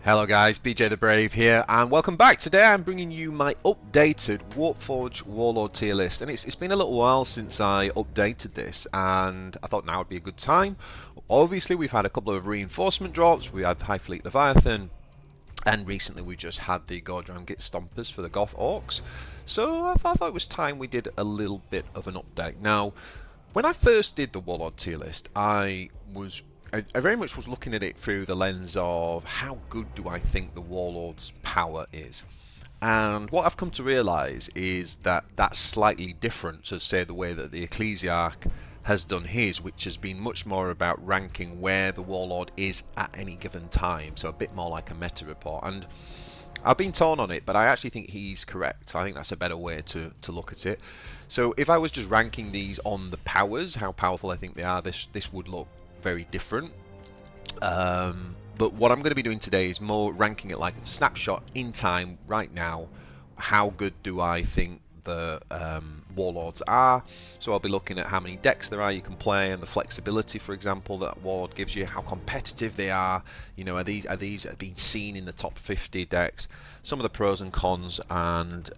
Hello guys, BJTHEBRAVE here, and welcome back. Today I'm bringing you my updated Warpforge Warlord tier list, and it's been a little while since I updated this, and I thought now would be a good time. Obviously we've had a couple of reinforcement drops, we had High Fleet Leviathan, and recently we just had the Gordran Git Stompers for the Goth Orcs, so I thought it was time we did a little bit of an update. Now, when I first did the Warlord tier list, I very much was looking at it through the lens of how good do I think the Warlord's power is. And what I've come to realise is that that's slightly different to, say, the way that the Ecclesiarch has done his, which has been much more about ranking where the Warlord is at any given time, so a bit more like a meta report. And I've been torn on it, but I actually think he's correct. I think that's a better way to look at it. So if I was just ranking these on the powers, how powerful I think they are, this would look very different. But what I'm going to be doing today is more ranking it like a snapshot in time right now. How good do I think the Warlords are? So I'll be looking at how many decks there are you can play, and the flexibility, for example, that Warlord gives you, how competitive they are. You know, are these being seen in the top 50 decks? Some of the pros and cons, and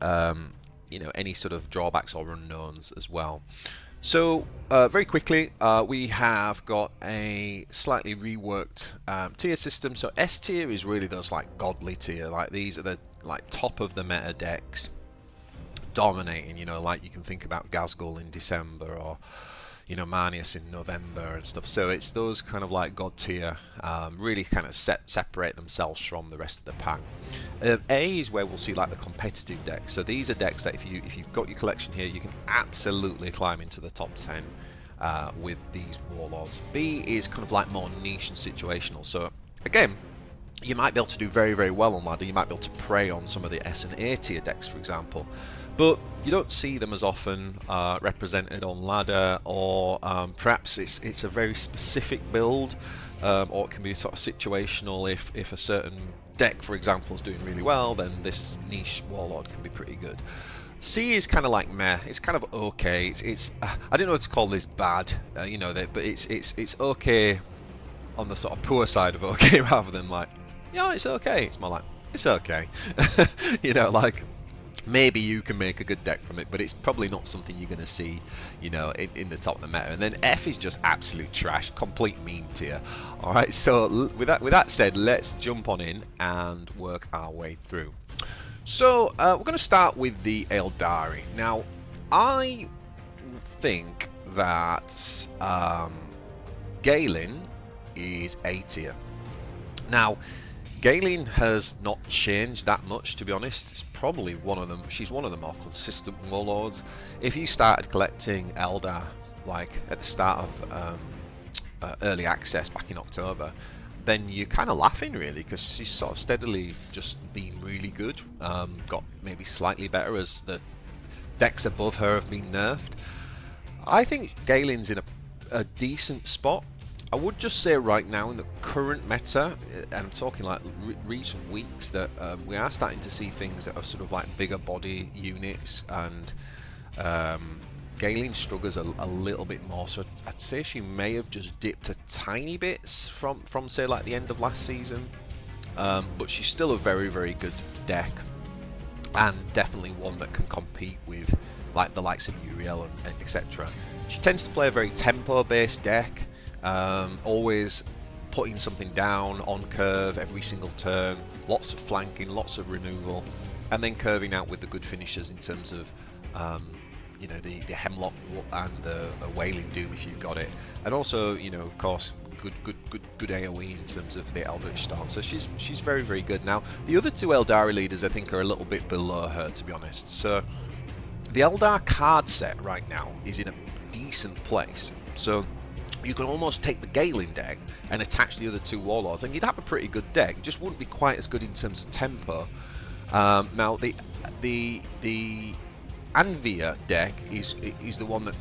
you know, any sort of drawbacks or unknowns as well. So, very quickly, we have got a slightly reworked tier system. So S tier is really those like godly tier, like these are the like top of the meta decks, dominating. You know, like you can think about Gazgul in December, or you know, Marnius in November and stuff. So it's those kind of like god tier, really kind of separate themselves from the rest of the pack. A is where we'll see like the competitive decks. So these are decks that if you've got your collection here, you can absolutely climb into the top 10 with these Warlords. B is kind of like more niche and situational. So again, you might be able to do very, very well on ladder. You might be able to prey on some of the S and A tier decks, for example. But you don't see them as often represented on ladder, or perhaps it's a very specific build, or it can be sort of situational. If a certain deck, for example, is doing really well, then this niche Warlord can be pretty good. C is kind of like meh. It's kind of okay. It's I don't know what to call this bad, you know, but it's okay on the sort of poor side of okay, rather than like, yeah, it's okay. It's more like, it's okay. You know, like, maybe you can make a good deck from it, but it's probably not something you're going to see, you know, in the top of the meta. And then F is just absolute trash, complete meme tier. All right, so with that said, let's jump on in and work our way through. So we're going to start with the Eldari. Now, I think that Galen is A tier. Now, Galen has not changed that much, to be honest. It's probably one of them. She's one of the more consistent Warlords. If you started collecting Eldar like at the start of early access back in October, then you're kind of laughing really, because she's sort of steadily just been really good. Got maybe slightly better as the decks above her have been nerfed. I think Galen's in a decent spot. I would just say right now in the current meta, and I'm talking like recent weeks, that we are starting to see things that are sort of like bigger body units, and Galen struggles a little bit more. So I'd say she may have just dipped a tiny bit from say like the end of last season, but she's still a very, very good deck, and definitely one that can compete with like the likes of Uriel and etc. She tends to play a very tempo-based deck. Always putting something down on curve every single turn, lots of flanking, lots of removal, and then curving out with the good finishers in terms of you know, the Hemlock and the Wailing Doom if you've got it, and also, you know, of course, good AoE in terms of the Eldritch Storm. So she's very, very good. Now the other two Eldari leaders I think are a little bit below her, to be honest. So the Eldar card set right now is in a decent place. So you can almost take the Galen deck and attach the other two Warlords, and you'd have a pretty good deck. It just wouldn't be quite as good in terms of tempo. Now the Anvia deck is the one that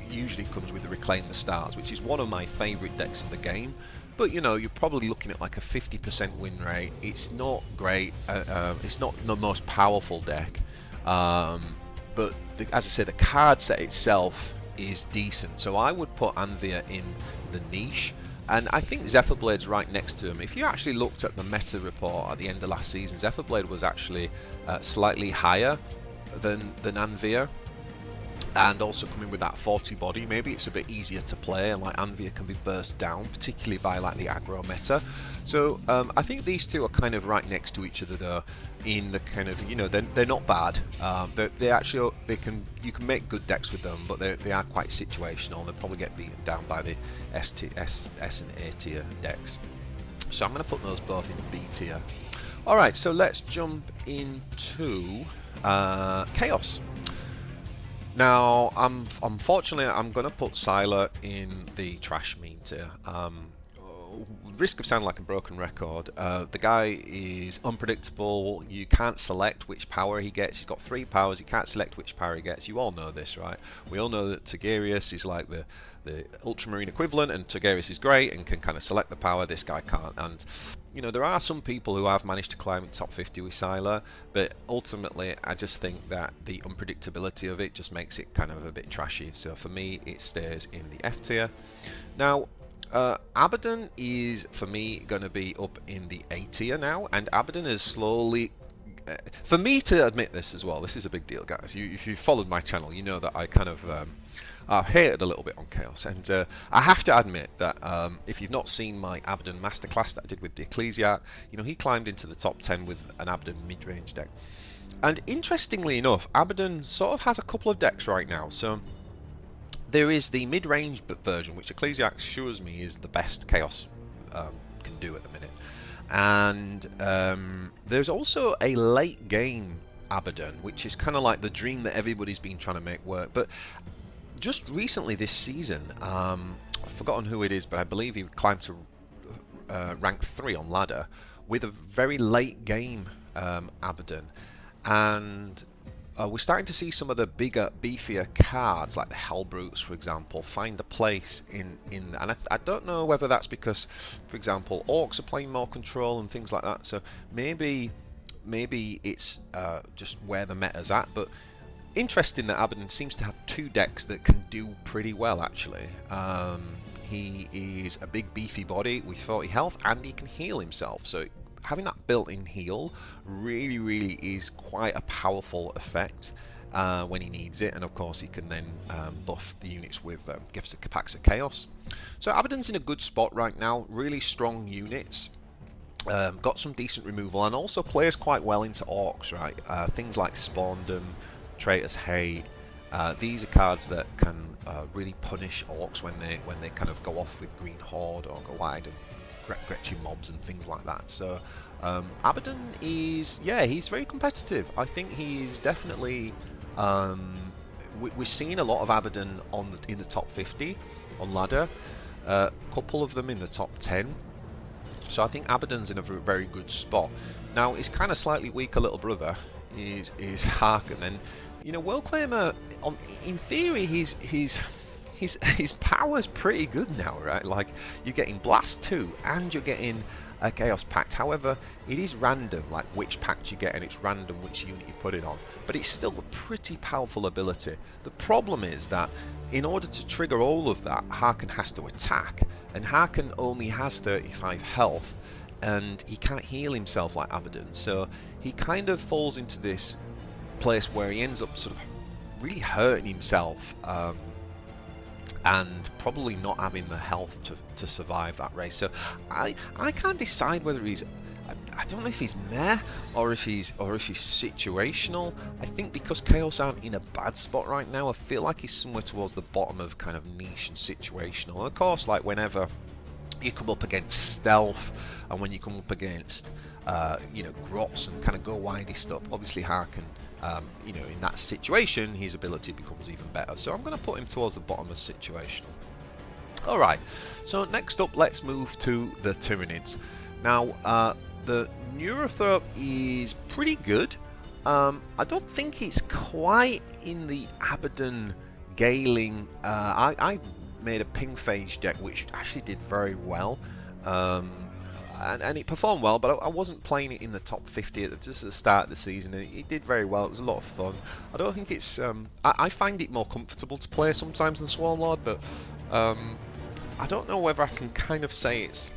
usually comes with the Reclaim the Stars, which is one of my favourite decks in the game. But you know, you're probably looking at like a 50% win rate. It's not great. It's not the most powerful deck. But as I said, the card set itself is decent, so I would put Anvia in the niche. And I think Zephyrblade's right next to him. If you actually looked at the meta report at the end of last season, Zephyr was actually slightly higher than Anvia, and also coming with that 40 body. Maybe it's a bit easier to play, and like Anvia can be burst down, particularly by like the aggro meta. So I think these two are kind of right next to each other though, in the kind of, you know, they're not bad. They actually, you can make good decks with them, but they are quite situational. They'll probably get beaten down by the S and A tier decks. So I'm going to put those both in B tier. Alright, so let's jump into Chaos. Now, unfortunately, I'm going to put Sylar in the trash meme tier. Risk of sounding like a broken record. The guy is unpredictable. You can't select which power he gets. He's got 3 powers. You can't select which power he gets. You all know this, right? We all know that Tigurius is like the Ultramarine equivalent, and Tigurius is great and can kind of select the power. This guy can't. And you know, there are some people who have managed to climb in top 50 with Sylar, but ultimately I just think that the unpredictability of it just makes it kind of a bit trashy. So for me, it stays in the F tier. Now, Abaddon is, for me, going to be up in the A tier now, and Abaddon is slowly... for me to admit this as well, this is a big deal, guys. If you've followed my channel, you know that I kind of... I've hated a little bit on Chaos, and I have to admit that if you've not seen my Abaddon masterclass that I did with the Ecclesiarch, you know, he climbed into the top 10 with an Abaddon mid-range deck. And interestingly enough, Abaddon sort of has a couple of decks right now. So there is the mid-range version, which Ecclesiarch assures me is the best Chaos can do at the minute. And there's also a late game Abaddon, which is kind of like the dream that everybody's been trying to make work. But just recently this season, I've forgotten who it is, but I believe he climbed to rank 3 on ladder with a very late game Abaddon. And we're starting to see some of the bigger, beefier cards, like the Hellbrutes, for example, find a place in and I don't know whether that's because, for example, Orcs are playing more control and things like that. So maybe it's just where the meta's at. But interesting that Abaddon seems to have 2 decks that can do pretty well, actually. He is a big beefy body with 40 health, and he can heal himself. So having that built-in heal really is quite a powerful effect when he needs it. And of course he can then buff the units with Gifts of Pacts of Chaos. So Abaddon's in a good spot right now, really strong units. Got some decent removal, and also plays quite well into Orcs, right? Things like Spawnedom, Traitor's Hate. These are cards that can really punish Orcs when they kind of go off with Green Horde or go wide and Gretchen mobs and things like that. So Abaddon is, yeah, he's very competitive. I think he's definitely we're seeing a lot of Abaddon in the top 50 on ladder, a couple of them in the top 10. So I think Abaddon's in a very good spot. Now his kind of slightly weaker little brother is Harken, and you know, Worldclaimer, in theory, his power's pretty good now, right? Like, you're getting Blast 2 and you're getting a Chaos Pact. However, it is random, like which pact you get, and it's random which unit you put it on. But it's still a pretty powerful ability. The problem is that in order to trigger all of that, Harken has to attack, and Harken only has 35 health, and he can't heal himself like Abaddon. So he kind of falls into this place where he ends up sort of really hurting himself, and probably not having the health to survive that race. So I can't decide whether he's, I don't know if he's meh or if he's situational. I think because Chaos aren't in a bad spot right now, I feel like he's somewhere towards the bottom of kind of niche and situational. And of course, like whenever you come up against stealth and when you come up against you know, grots and kind of go widey stuff, obviously Harken, you know, in that situation, his ability becomes even better. So I'm going to put him towards the bottom of situational. Alright, so next up, let's move to the Tyranids. Now, the Neurothorpe is pretty good. I don't think it's quite in the Abaddon Galing. I made a ping phage deck which actually did very well. And it performed well, but I wasn't playing it in the top 50 just at the start of the season. It did very well. It was a lot of fun. I don't think it's... I find it more comfortable to play sometimes than Swarmlord, but I don't know whether I can kind of say it's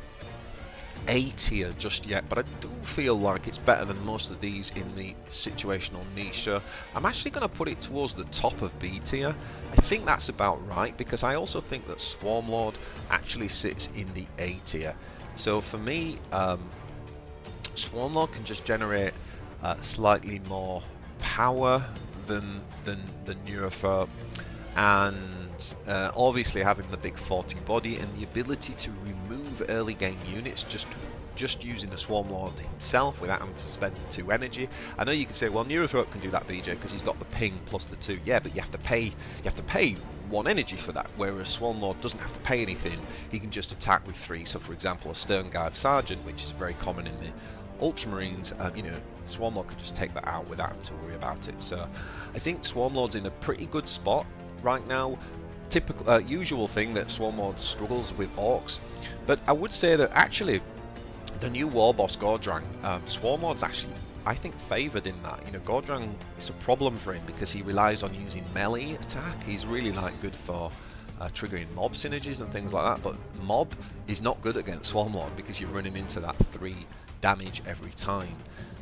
A tier just yet, but I do feel like it's better than most of these in the situational niche. So I'm actually going to put it towards the top of B tier. I think that's about right, because I also think that Swarmlord actually sits in the A tier. So for me, Swarmlord can just generate slightly more power than Neurophrobe, and obviously having the big 40 body and the ability to remove early game units just using the Swarmlord himself without having to spend the 2 energy. I know you can say, well, Neurophrobe can do that, BJ, because he's got the ping plus the 2. Yeah, but you have to pay 1 energy for that, whereas Swarmlord doesn't have to pay anything. He can just attack with 3. So for example, a Stern Guard Sergeant, which is very common in the Ultramarines, you know, Swarmlord could just take that out without having to worry about it. So I think Swarmlord's in a pretty good spot right now. Typical, usual thing that Swarmlord struggles with Orcs, but I would say that actually the new war boss Gordrang, Swarmlord's actually, I think, favoured in that. You know, Gordrang is a problem for him because he relies on using melee attack. He's really like good for triggering mob synergies and things like that, but mob is not good against Swarmlord because you're running into that 3 damage every time.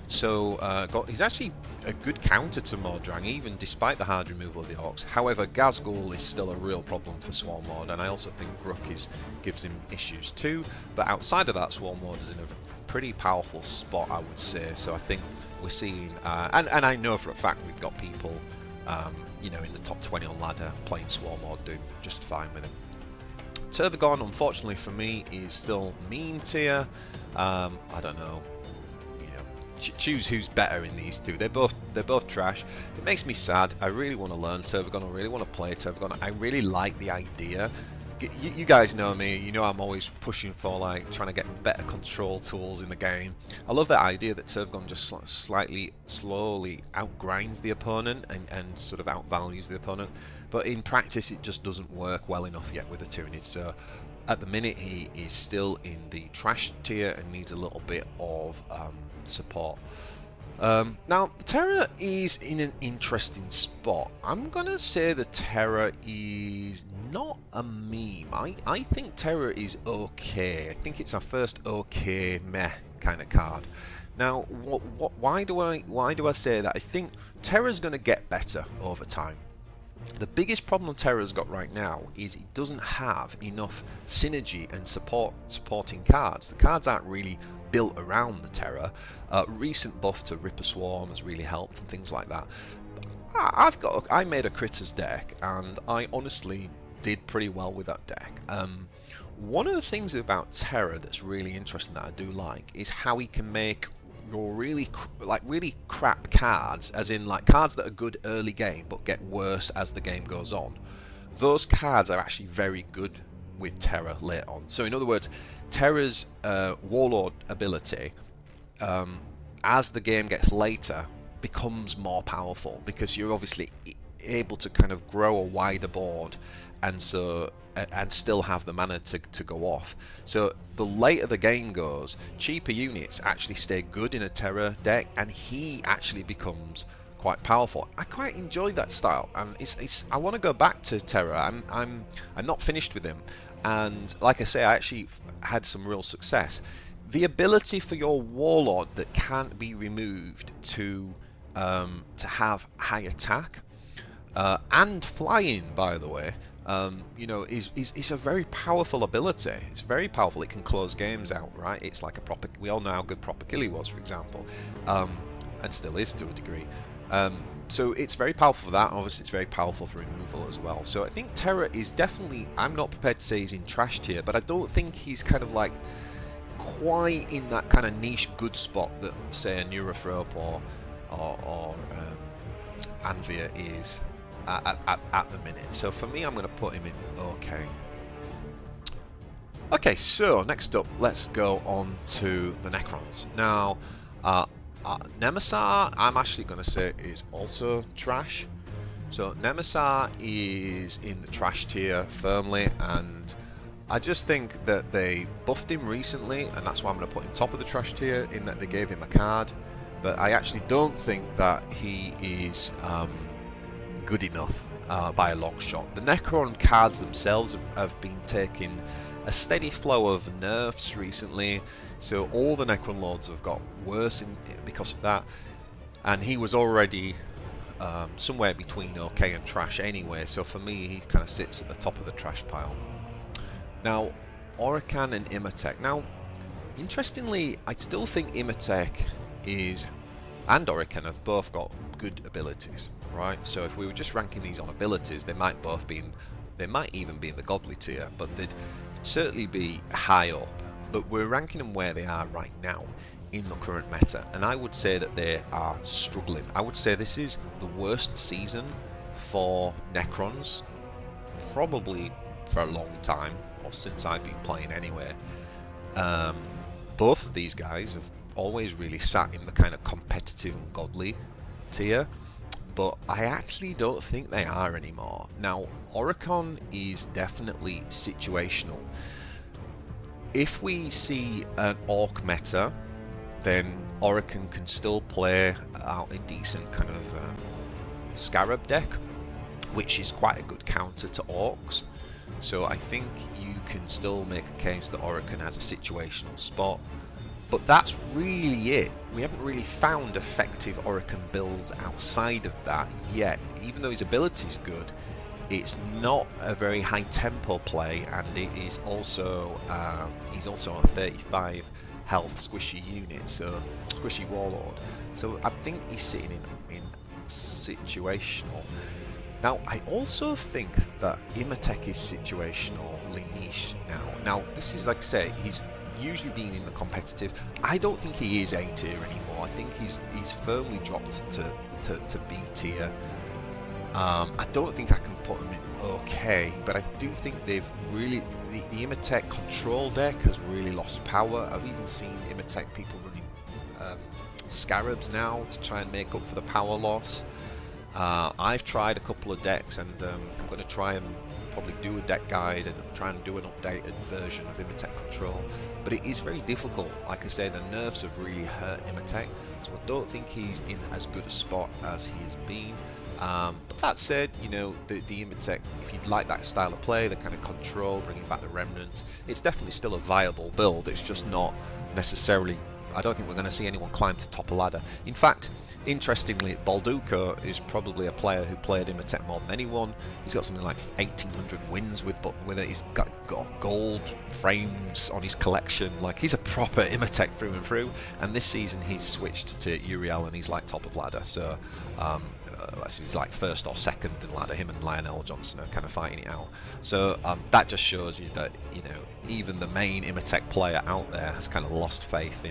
So he's actually a good counter to Mordrang, even despite the hard removal of the Orcs. However, Ghazghkull is still a real problem for Swarmlord, and I also think Gruk gives him issues too. But outside of that, Swarmlord is in a pretty powerful spot, I would say. So I think we're seeing, and I know for a fact we've got people, you know, in the top 20 on ladder playing Swarmlord, doing just fine with him. Tervagon, unfortunately for me, is still meme tier. I don't know. Choose who's better in these two. They're both trash. It makes me sad. I really want to learn Tervagon. I really want to play Tervagon. I really like the idea. You guys know me. You know I'm always pushing for like trying to get better control tools in the game. I love that idea that Tervagon just slowly outgrinds the opponent and sort of outvalues the opponent. But in practice, it just doesn't work well enough yet with the Tyranid. So at the minute, he is still in the trash tier and needs a little bit of support. Now, the Terror is in an interesting spot. I'm gonna say the Terror is not a meme. I think Terror is okay. I think it's our first okay meh kind of card. Now, why do I say that? I think Terror's gonna get better over time. The biggest problem Terror's got right now is it doesn't have enough synergy and supporting cards. The cards aren't really built around the Terror. Recent buff to Ripper Swarm has really helped and things like that. I made a Critters deck and I honestly did pretty well with that deck. One of the things about Terror that's really interesting that I do like is how he can make your really crap cards, as in like cards that are good early game but get worse as the game goes on. Those cards are actually very good with Terror later on. So in other words, Terror's Warlord ability, as the game gets later, becomes more powerful because you're obviously able to kind of grow a wider board and still have the mana to go off. So the later the game goes, cheaper units actually stay good in a Terror deck, and he actually becomes quite powerful. I quite enjoy that style, and I want to go back to Terror. I'm not finished with him, and like I say, I actually had some real success. The ability for your Warlord that can't be removed to have high attack and flying, by the way, you know, is a very powerful ability. It's very powerful. It can close games out, right? It's like a proper. We all know how good Proper Killy was, for example, and still is to a degree. So it's very powerful for that. Obviously, it's very powerful for removal as well. So I think Terror is definitely. I'm not prepared to say he's in trash tier, but I don't think he's kind of like quite in that kind of niche good spot that, say, a Neurophrobe or Anvia is at the minute. So for me, I'm going to put him in okay. Okay, so next up, let's go on to the Necrons. Now, Nemesis, I'm actually going to say is also trash. So Nemesis is in the trash tier firmly, and I just think that they buffed him recently, and that's why I'm going to put him top of the trash tier, in that they gave him a card. But I actually don't think that he is good enough by a long shot. The Necron cards themselves have been taking a steady flow of nerfs recently, so all the Necron Lords have got worse because of that, and he was already somewhere between okay and trash anyway, so for me he kind of sits at the top of the trash pile. Now, Orican and Imatech. Now, interestingly, I still think Imatech and Orican have both got good abilities, right? So if we were just ranking these on abilities, they might even be in the godly tier, but they'd certainly be high up. But we're ranking them where they are right now in the current meta, and I would say that they are struggling. I would say this is the worst season for Necrons, probably for a long time, or since I've been playing anyway. Both of these guys have always really sat in the kind of competitive and godly tier, but I actually don't think they are anymore. Now, Oricon is definitely situational. If we see an Orc meta, then Oricon can still play out a decent kind of Scarab deck, which is quite a good counter to Orcs. So I think you can still make a case that Oricon has a situational spot. But that's really it. We haven't really found effective Oricon builds outside of that yet. Even though his ability is good, it's not a very high tempo play, and it is also he's also a 35 health squishy unit, so squishy warlord. So I think he's sitting in situational. Now, I also think that Imatech is situationally niche now. Now, this is, like I say, he's usually been in the competitive. I don't think he is A tier anymore. I think he's firmly dropped to B tier. I don't think I can put him in okay, but I do think they've really, the Imatech control deck has really lost power. I've even seen Imatech people running Scarabs now to try and make up for the power loss. I've tried a couple of decks, and I'm going to try and probably do a deck guide and try and do an updated version of Imatech control, but it is very difficult. Like I say, the nerfs have really hurt Imatech, so I don't think he's in as good a spot as he has been. But that said, you know, the Imatech, if you like that style of play, the kind of control, bringing back the remnants, it's definitely still a viable build. It's just not necessarily, I don't think we're going to see anyone climb to top a ladder. In fact, interestingly, Balduco is probably a player who played Imatech more than anyone. He's got something like 1,800 wins with it. He's got gold frames on his collection. Like, he's a proper Imatech through and through. And this season he's switched to Uriel, and he's like top of ladder. So he's like first or second in ladder. Him and Lionel Johnson are kind of fighting it out. So that just shows you that, you know, even the main Imatech player out there has kind of lost faith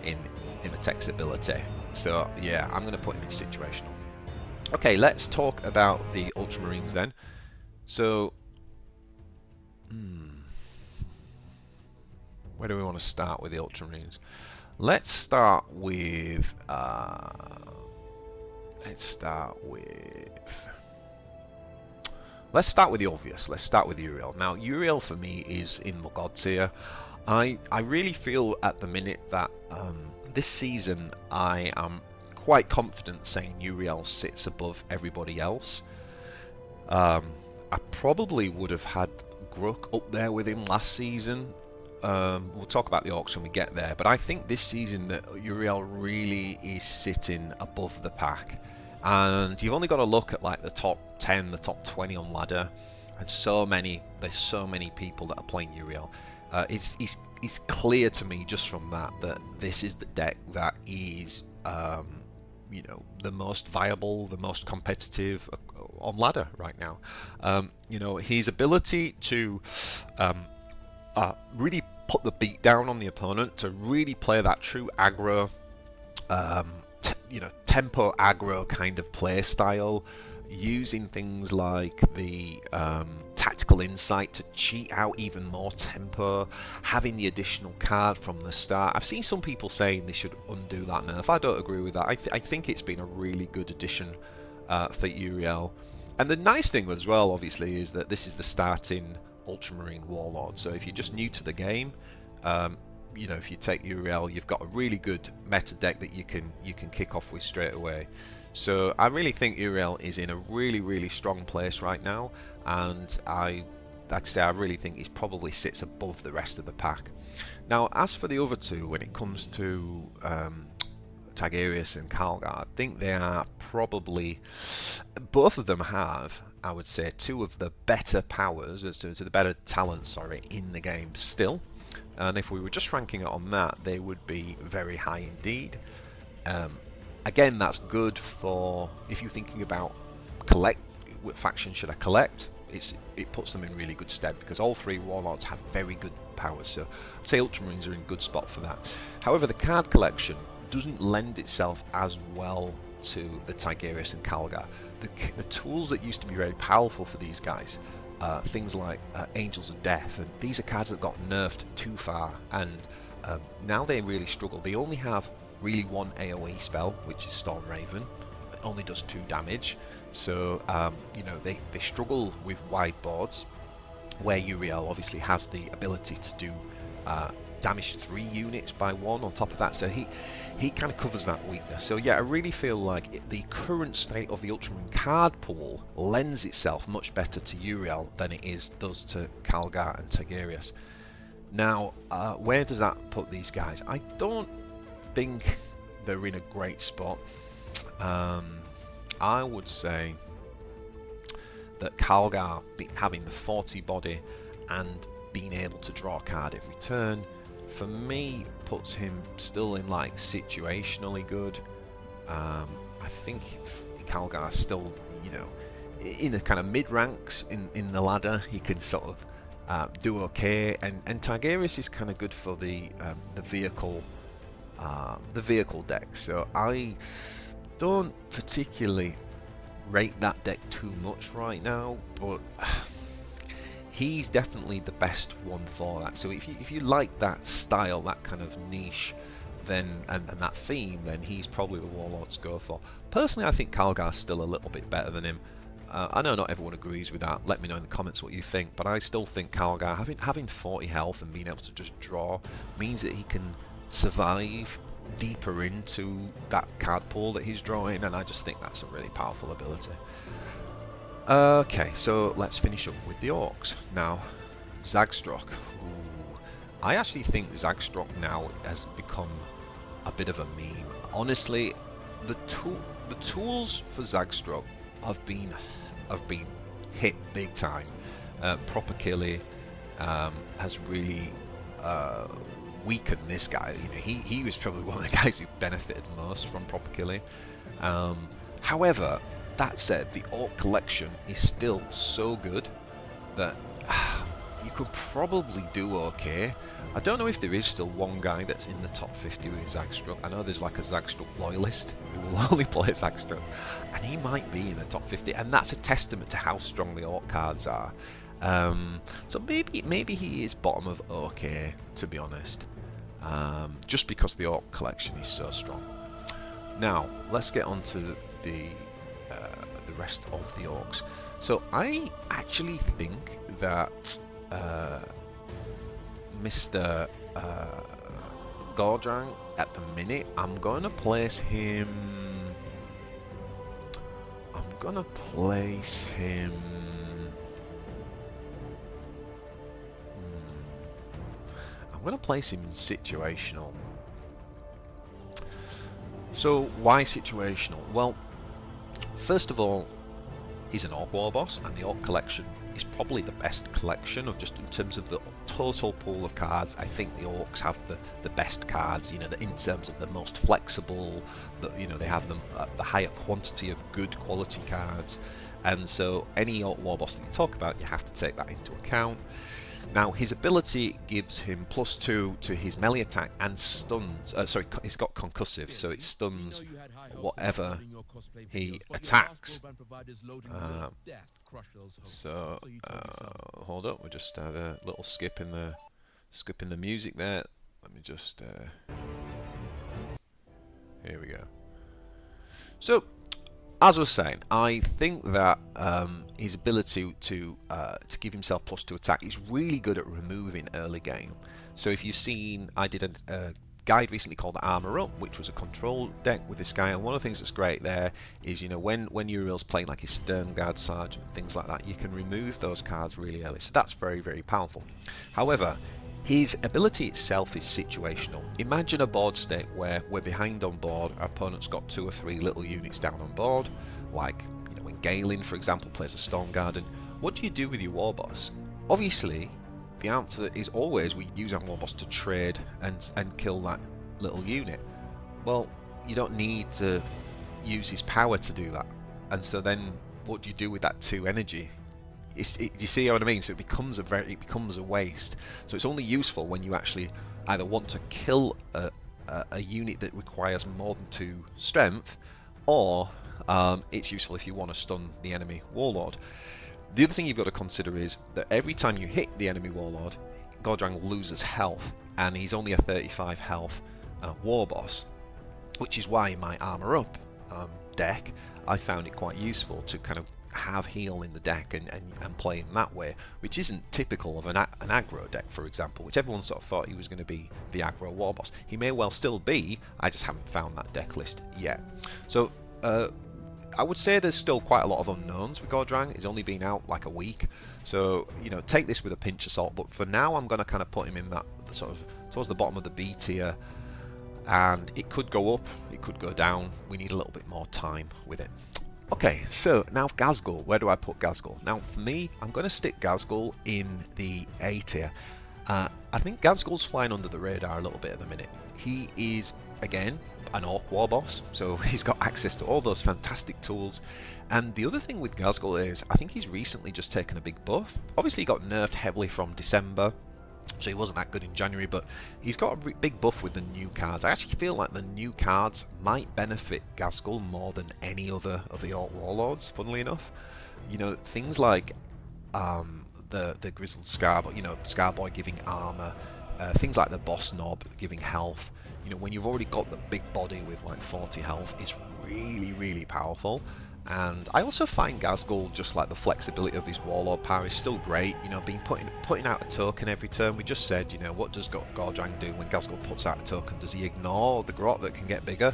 in Imatech's ability. So yeah, I'm going to put him in situational. Okay, let's talk about the Ultramarines then. So, where do we want to start with the Ultramarines? Let's start with the obvious. Let's start with Uriel. Now, Uriel for me is in the god tier. I really feel at the minute that this season I am quite confident saying Uriel sits above everybody else. I probably would have had Gruk up there with him last season. We'll talk about the Orcs when we get there, but I think this season that Uriel really is sitting above the pack. And you've only got to look at like the top 10, the top 20 on ladder, and there's so many people that are playing Uriel. It's clear to me just from that this is the deck that is, you know, the most viable, the most competitive on ladder right now. You know, his ability to really put the beat down on the opponent, to really play that true aggro, you know, tempo aggro kind of play style, using things like the tactical insight to cheat out even more tempo, having the additional card from the start. I've seen some people saying they should undo that nerf. I don't agree with that. I think it's been a really good addition for Uriel. And the nice thing as well, obviously, is that this is the starting Ultramarine Warlord. So if you're just new to the game, you know, if you take Uriel, you've got a really good meta deck that you can kick off with straight away. So I really think Uriel is in a really strong place right now, and like I say, I really think he probably sits above the rest of the pack. Now, as for the other two, when it comes to Tigerius and Calgar, I think they are probably, both of them have, I would say, two of the better powers, to the better talents, sorry, in the game still. And if we were just ranking it on that, they would be very high indeed. Again, that's good for if you're thinking about what faction should I collect. It puts them in really good stead, because all three warlords have very good powers. So I'd say Ultramarines are in a good spot for that. However, the card collection doesn't lend itself as well to the Tigerius and Calgar. The tools that used to be very powerful for these guys, things like Angels of Death, and these are cards that got nerfed too far, and now they really struggle. They only have really one AoE spell, which is Storm Raven. It only does 2 damage, so you know, they struggle with wide boards, where Uriel obviously has the ability to do damage 3 units by 1 on top of that, so he kind of covers that weakness. So yeah, I really feel like the current state of the Ultramarine card pool lends itself much better to Uriel than it does to Calgar and Tigerius. Now, where does that put these guys? I don't think they're in a great spot. I would say that Calgar having the 40 body and being able to draw a card every turn, for me, puts him still in like situationally good. I think Calgar's still, you know, in the kind of mid ranks in the ladder. He can sort of do okay, and Tigerius is kind of good for the vehicle deck. So I don't particularly rate that deck too much right now, but he's definitely the best one for that. So if you like that style, that kind of niche, then and that theme, then he's probably the warlord to go for. Personally, I think Calgar's still a little bit better than him. I know not everyone agrees with that. Let me know in the comments what you think, but I still think Calgar, having 40 health and being able to just draw, means that he can survive deeper into that card pool that he's drawing, and I just think that's a really powerful ability. Okay, so let's finish up with the Orcs. Now, Zagstrok. Ooh. I actually think Zagstrok now has become a bit of a meme. Honestly, the tools for Zagstrok have been hit big time. Proper Killy has really weakened this guy. You know, he was probably one of the guys who benefited most from Proper Killy. However, that said, the Orc collection is still so good that you could probably do okay. I don't know if there is still one guy that's in the top 50 with Zagstrok. I know there's like a Zagstrok loyalist who will only play Zagstrok, and he might be in the top 50, and that's a testament to how strong the Orc cards are. So maybe he is bottom of okay, to be honest, just because the Orc collection is so strong. Now, let's get on to the rest of the Orcs. So I actually think that Mr. Gordrang, at the minute, I'm going to place him... I'm going to place him in situational. So why situational? Well, first of all, he's an Orc war boss, and the Orc collection is probably the best collection of just in terms of the total pool of cards. I think the Orcs have the best cards, you know, in terms of the most flexible, you know, they have the higher quantity of good quality cards, and so any Orc war boss that you talk about, you have to take that into account. Now, his ability gives him +2 to his melee attack and stuns. Sorry, he's got concussive, so it stuns whatever he attacks. Hold up, we just had a little skip in the music there. Let me just here we go. So, as I was saying, I think that his ability to give himself +2 attack is really good at removing early game. So if you've seen, I did a guide recently called Armour Up, which was a control deck with this guy, and one of the things that's great there is, you know, when Uriel's playing like his Stern Guard Sergeant, things like that, you can remove those cards really early, so that's very, very powerful. However, his ability itself is situational. Imagine a board state where we're behind on board, our opponent's got 2 or 3 little units down on board, like, you know, when Galen, for example, plays a Storm Garden. What do you do with your war boss? Obviously, the answer is always we use our war boss to trade and kill that little unit. Well, you don't need to use his power to do that. And so then, what do you do with that 2 energy? Do you see what I mean? So it becomes a waste. So it's only useful when you actually either want to kill a unit that requires more than 2 strength, or it's useful if you want to stun the enemy warlord. The other thing you've got to consider is that every time you hit the enemy warlord, Gordrang loses health, and he's only a 35 health war boss, which is why in my Armour Up deck I found it quite useful to kind of have heal in the deck and play in that way, which isn't typical of an aggro deck, for example, which everyone sort of thought he was going to be the aggro war boss. He may well still be, I just haven't found that deck list yet. So I would say there's still quite a lot of unknowns with Gordrang. He's only been out like a week, so, you know, take this with a pinch of salt, but for now I'm going to kind of put him in that sort of towards the bottom of the B tier, and it could go up, it could go down. We need a little bit more time with it. Okay, so now Ghazghkull. Where do I put Ghazghkull? Now for me, I'm going to stick Ghazghkull in the A tier. I think Ghazghull's flying under the radar a little bit at the minute. He is, again, an Orc war boss, so he's got access to all those fantastic tools. And the other thing with Ghazghkull is, I think he's recently just taken a big buff. Obviously he got nerfed heavily from December, so he wasn't that good in January, but he's got a big buff with the new cards. I actually feel like the new cards might benefit Ghazghkull more than any other of the Orc warlords, funnily enough. You know, things like the Grizzled Scarboy, you know, Scarboy giving armor, things like the Boss Knob giving health. You know, when you've already got the big body with like 40 health, it's really, really powerful. And I also find Ghazghkull, just like the flexibility of his Warlord power, is still great. You know, putting out a token every turn. We just said, you know, what does Gordrang do when Ghazghkull puts out a token? Does he ignore the grot that can get bigger,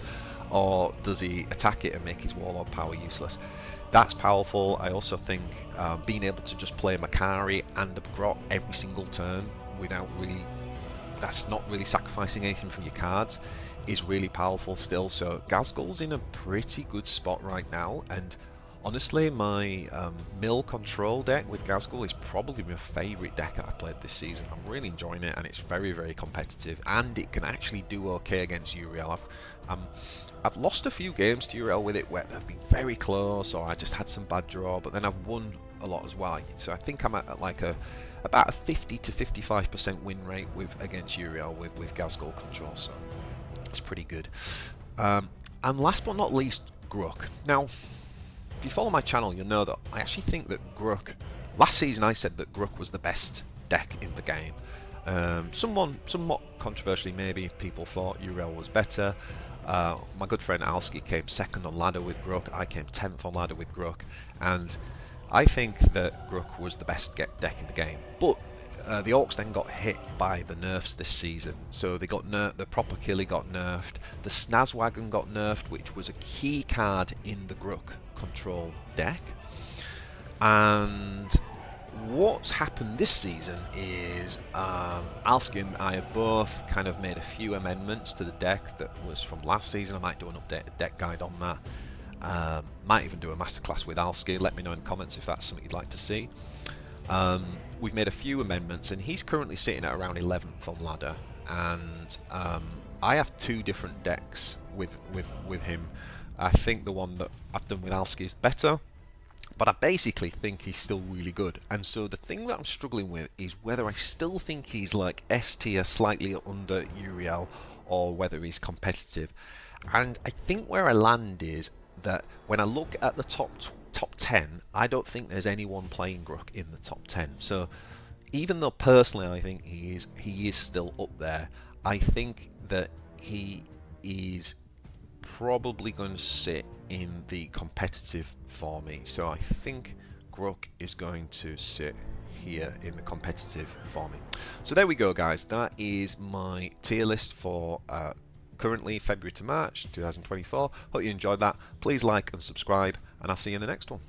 or does he attack it and make his Warlord power useless? That's powerful. I also think being able to just play Makari and a grot every single turn without really, that's not really sacrificing anything from your cards, is really powerful still. So Ghazghull's in a pretty good spot right now, and honestly my mill control deck with Ghazghkull is probably my favourite deck that I've played this season. I'm really enjoying it, and it's very, very competitive, and it can actually do okay against Uriel. I've lost a few games to Uriel with it where they've been very close, or I just had some bad draw, but then I've won a lot as well. So I think I'm at like about a 50 to 55% win rate against Uriel with Ghazghkull control, so it's pretty good. And last but not least, Gruk. Now, if you follow my channel, you'll know that I actually think that Gruk, last season I said that Gruk was the best deck in the game. Somewhat controversially, maybe people thought Uriel was better. My good friend Alski came second on ladder with Gruk. I came 10th on ladder with Gruk, and I think that Gruk was the best deck in the game. But the Orcs then got hit by the nerfs this season, so they got nerfed. The proper Killy got nerfed. The Snazwagon got nerfed, which was a key card in the Gruk control deck. And what's happened this season is Alski and I have both kind of made a few amendments to the deck that was from last season. I might do an updated deck guide on that. Might even do a masterclass with Alski. Let me know in the comments if that's something you'd like to see. We've made a few amendments, and he's currently sitting at around 11th on ladder, and I have 2 different decks with him. I think the one that I've done with Alski is better, but I basically think he's still really good. And so the thing that I'm struggling with is whether I still think he's like S tier, slightly under Uriel, or whether he's competitive. And I think where I land is that when I look at the top 10, I don't think there's anyone playing Gruk in the top 10. So even though personally I think he is still up there, I think that he is probably going to sit in the competitive for me. So I think Gruk is going to sit here in the competitive for me. So there we go, guys. That is my tier list for currently February to March 2024. Hope you enjoyed that. Please like and subscribe, and I'll see you in the next one.